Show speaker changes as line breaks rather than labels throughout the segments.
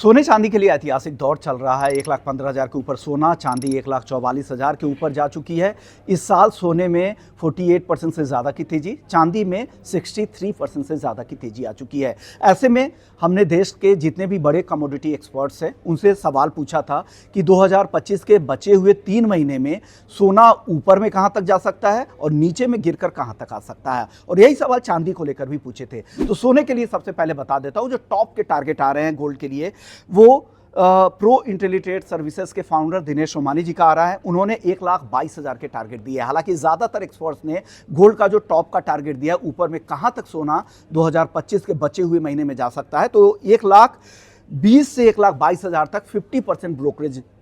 सोने चांदी के लिए ऐतिहासिक दौर चल रहा है। 1,15,000 के ऊपर सोना, चांदी 1,44,000 के ऊपर जा चुकी है। इस साल सोने में 48% से ज़्यादा की तेज़ी, चांदी में 63% से ज़्यादा की तेज़ी आ चुकी है। ऐसे में हमने देश के जितने भी बड़े कमोडिटी एक्सपर्ट्स हैं उनसे सवाल पूछा था कि 2025 के बचे हुए 3 महीने में सोना ऊपर में कहाँ तक जा सकता है और नीचे में गिरकर कहाँ तक आ सकता है, और यही सवाल चांदी को लेकर भी पूछे थे। तो सोने के लिए सबसे पहले बता देता हूँ, जो टॉप के टारगेट आ रहे हैं गोल्ड के लिए, वो प्रो इंटेलीट्रेड सर्विसेज के फाउंडर दिनेश सोमानी जी का आ रहा है। उन्होंने 1,22,000 के टारगेट दिए। हालांकि ज़्यादातर एक्सपर्ट्स ने गोल्ड का जो टॉप का टारगेट दिया, ऊपर में कहां तक सोना 2025 के बचे हुए महीने में जा सकता है, तो 1,20,000 से 1,22,000 तक 50%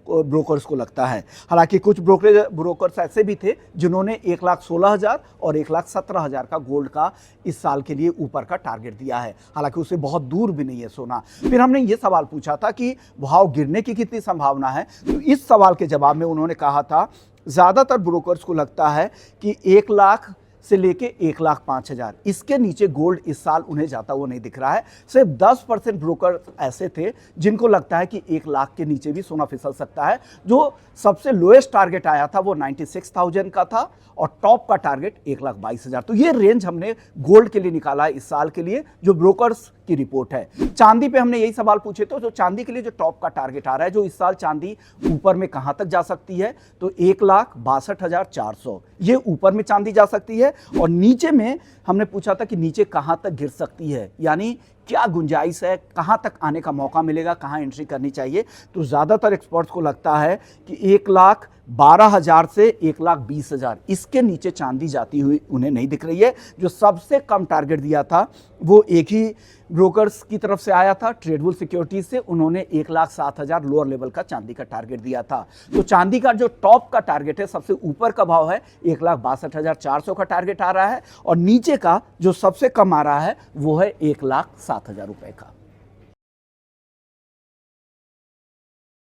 ब्रोकर्स को लगता है। हालांकि कुछ ब्रोकर्स ऐसे भी थे जिन्होंने 1,16,000 और 1,17,000 का गोल्ड का इस साल के लिए ऊपर का टारगेट दिया है। हालांकि उससे बहुत दूर भी नहीं है सोना। फिर हमने ये सवाल पूछा था कि भाव गिरने की कितनी संभावना है, तो इस सवाल के जवाब में उन्होंने कहा था ज़्यादातर ब्रोकर्स को लगता है कि 1 लाख से लेके 1,05,000, इसके नीचे गोल्ड इस साल उन्हें जाता हुआ नहीं दिख रहा है। सिर्फ 10% ब्रोकर ऐसे थे जिनको लगता है कि 1 लाख के नीचे भी सोना फिसल सकता है। जो सबसे लोएस्ट टारगेट आया था वो 96,000 का था और टॉप का टारगेट 1,22,000। तो ये रेंज हमने गोल्ड के लिए निकाला है इस साल के लिए, जो ब्रोकर्स की रिपोर्ट है। चांदी पे हमने यही सवाल पूछे, तो जो चांदी के लिए जो टॉप का टारगेट आ रहा है, जो इस साल चांदी ऊपर में कहां तक जा सकती है, तो 1,62,400 ये ऊपर में चांदी जा सकती है। और नीचे में हमने पूछा था कि नीचे कहां तक गिर सकती है, यानी क्या गुंजाइश है, कहां तक आने का मौका मिलेगा, कहां एंट्री करनी चाहिए। तो ज़्यादातर एक्सपर्ट्स को लगता है कि 1,12,000 से 1,20,000, इसके नीचे चांदी जाती हुई उन्हें नहीं दिख रही है। जो सबसे कम टारगेट दिया था वो एक ही ब्रोकर्स की तरफ से आया था, ट्रेडबुल सिक्योरिटीज से। उन्होंने 1,07,000 लोअर लेवल का चांदी का टारगेट दिया था। तो चांदी का जो टॉप का टारगेट है, सबसे ऊपर का भाव है 1,62,400 का टारगेट आ रहा है, और नीचे का जो सबसे कम आ रहा है वो है 1,07,000 रुपए का।